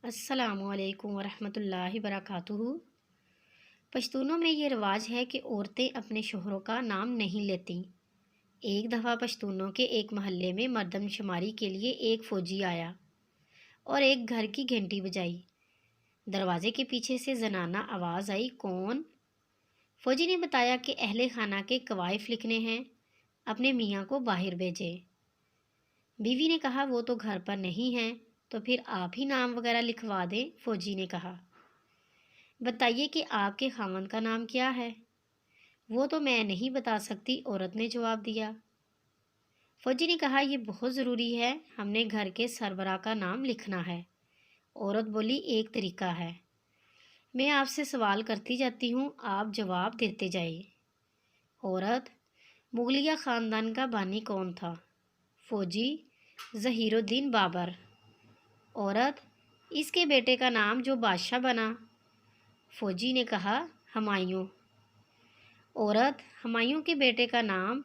السلام علیکم ورحمۃ اللہ وبرکاتہ۔ پشتونوں میں یہ رواج ہے کہ عورتیں اپنے شوہروں کا نام نہیں لیتیں۔ ایک دفعہ پشتونوں کے ایک محلے میں مردم شماری کے لیے ایک فوجی آیا اور ایک گھر کی گھنٹی بجائی۔ دروازے کے پیچھے سے زنانہ آواز آئی، کون؟ فوجی نے بتایا کہ اہل خانہ کے کوائف لکھنے ہیں، اپنے میاں کو باہر بھیجے۔ بیوی نے کہا وہ تو گھر پر نہیں ہیں، تو پھر آپ ہی نام وغیرہ لکھوا دیں۔ فوجی نے کہا، بتائیے کہ آپ کے خاوند کا نام کیا ہے؟ وہ تو میں نہیں بتا سکتی، عورت نے جواب دیا۔ فوجی نے کہا، یہ بہت ضروری ہے، ہم نے گھر کے سربراہ کا نام لکھنا ہے۔ عورت بولی، ایک طریقہ ہے، میں آپ سے سوال کرتی جاتی ہوں، آپ جواب دیتے جائیں۔ عورت، مغلیہ خاندان کا بانی کون تھا؟ فوجی، ظہیر الدین بابر۔ عورت، اس کے بیٹے کا نام جو بادشاہ بنا؟ فوجی نے کہا، ہمایوں۔ عورت، ہمایوں کے بیٹے کا نام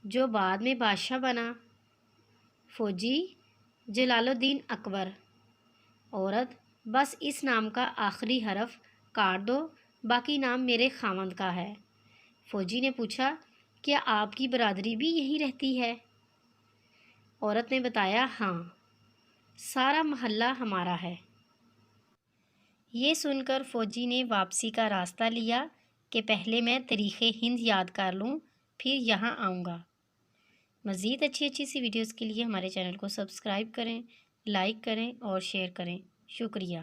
جو بعد میں بادشاہ بنا؟ فوجی، جلال الدین اکبر۔ عورت، بس اس نام کا آخری حرف کاٹ دو، باقی نام میرے خاوند کا ہے۔ فوجی نے پوچھا، کیا آپ کی برادری بھی یہیں رہتی ہے؟ عورت نے بتایا، ہاں، سارا محلہ ہمارا ہے۔ یہ سن کر فوجی نے واپسی کا راستہ لیا کہ پہلے میں تاریخ ہند یاد کر لوں، پھر یہاں آؤں گا۔ مزید اچھی سی ویڈیوز کے لیے ہمارے چینل کو سبسکرائب کریں، لائک کریں اور شیئر کریں۔ شکریہ۔